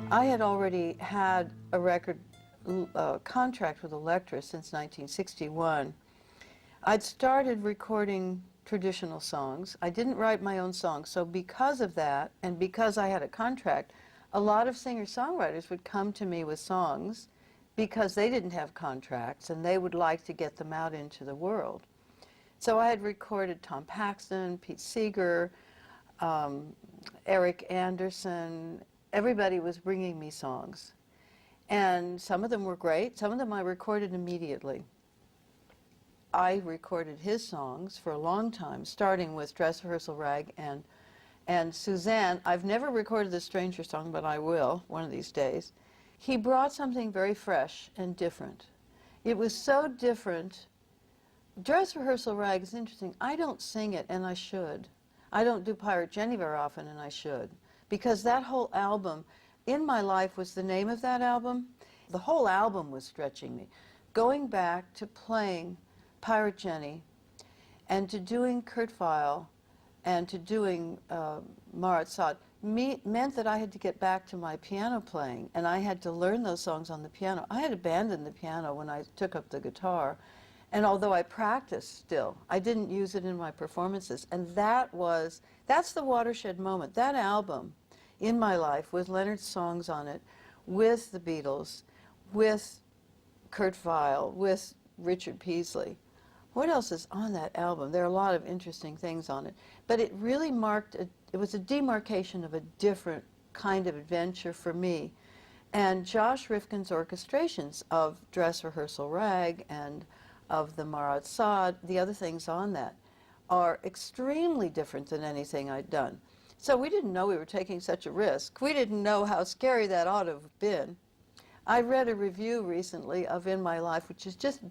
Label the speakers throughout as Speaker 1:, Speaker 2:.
Speaker 1: I had already had a record contract with Elektra since 1961. I'd started recording traditional songs. I didn't write my own songs, so because of that, and because I had a contract, a lot of singer-songwriters would come to me with songs because they didn't have contracts and they would like to get them out into the world. So I had recorded Tom Paxton, Pete Seeger, Eric Anderson. Everybody was bringing me songs. And some of them were great. Some of them I recorded immediately. I recorded his songs for a long time, starting with Dress Rehearsal Rag and Suzanne. I've never recorded the Stranger song, but I will one of these days. He brought something very fresh and different. It was so different. Dress Rehearsal Rag is interesting. I don't sing it, and I should. I don't do Pirate Jenny very often, and I should. Because that whole album, In My Life was the name of that album. The whole album was stretching me. Going back to playing Pirate Jenny and to doing Kurt Weill and to doing Marat Sade meant that I had to get back to my piano playing, and I had to learn those songs on the piano. I had abandoned the piano when I took up the guitar, and although I practiced still, I didn't use it in my performances, and that's the watershed moment. That album, In My Life, with Leonard's songs on it, with the Beatles, with Kurt Weill, with Richard Peasley. What else is on that album? There are a lot of interesting things on it. But it really it was a demarcation of a different kind of adventure for me. And Josh Rifkin's orchestrations of Dress Rehearsal Rag and of the Marat Sade, the other things on that, are extremely different than anything I'd done. So we didn't know we were taking such a risk. We didn't know how scary that ought to have been. I read a review recently of In My Life, which is just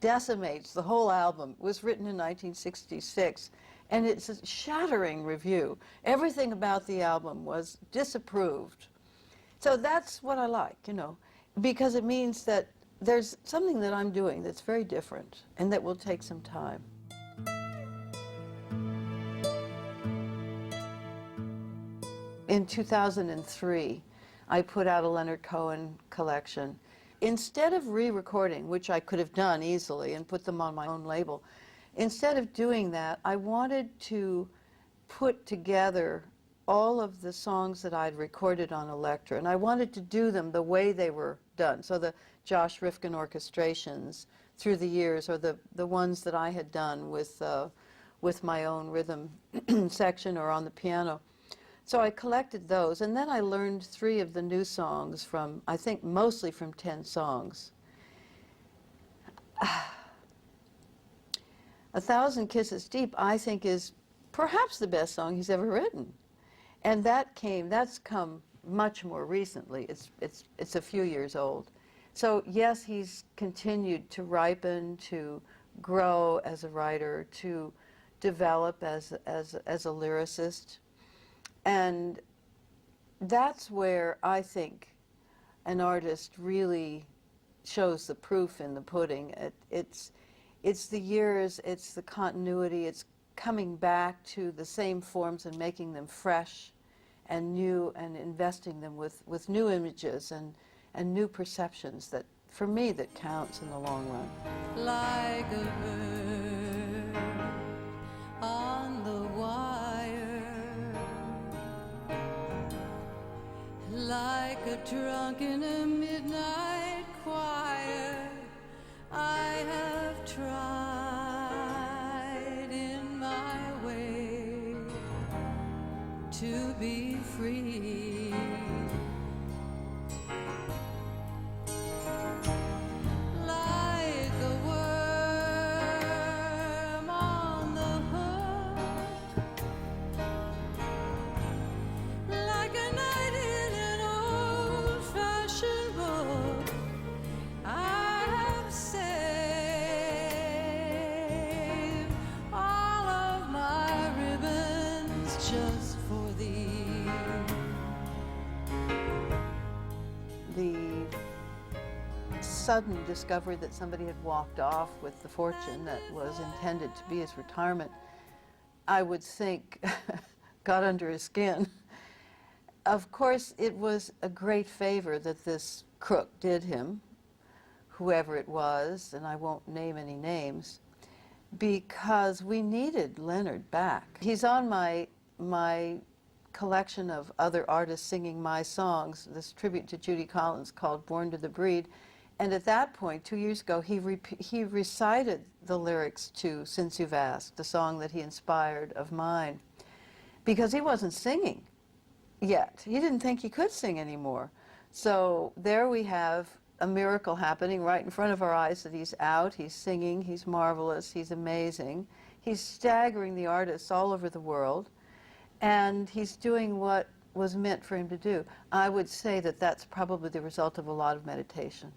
Speaker 1: decimates the whole album. It was written in 1966, and it's a shattering review. Everything about the album was disapproved. So that's what I like, you know, because it means that there's something that I'm doing that's very different and that will take some time. In 2003, I put out a Leonard Cohen collection. Instead of re-recording, which I could have done easily and put them on my own label, instead of doing that, I wanted to put together all of the songs that I'd recorded on Elektra, and I wanted to do them the way they were done. So the Josh Rifkin orchestrations through the years, or the ones that I had done with my own rhythm section or on the piano. So I collected those, and then I learned 3 of the new songs from, I think, mostly from 10 songs. 1,000 Kisses Deep, I think, is perhaps the best song he's ever written. And that's come much more recently. It's a few years old. So yes, he's continued to ripen, to grow as a writer, to develop as a lyricist. And that's where I think an artist really shows the proof in the pudding. It's the years, it's the continuity, it's coming back to the same forms and making them fresh and new and investing them with new images and new perceptions that, for me, that counts in the long run.
Speaker 2: Like a bird on the wire, like a drunk in a midnight choir, I have tried in my way to be free. Like a worm on the hook, like a night in an old-fashioned book, I have saved all of my ribbons just for thee.
Speaker 1: The sudden discovery that somebody had walked off with the fortune that was intended to be his retirement, I would think, got under his skin. of course, it was a great favor that this crook did him, whoever it was, and I won't name any names, because we needed Leonard back. He's on my collection of other artists singing my songs, this tribute to Judy Collins called Born to the Breed. And at that point, 2 years ago, he recited the lyrics to Since You've Asked, the song that he inspired of mine, because he wasn't singing yet. He didn't think he could sing anymore. So there we have a miracle happening right in front of our eyes, that he's out, he's singing, he's marvelous, he's amazing. He's staggering the artists all over the world, and he's doing what was meant for him to do. I would say that that's probably the result of a lot of meditation.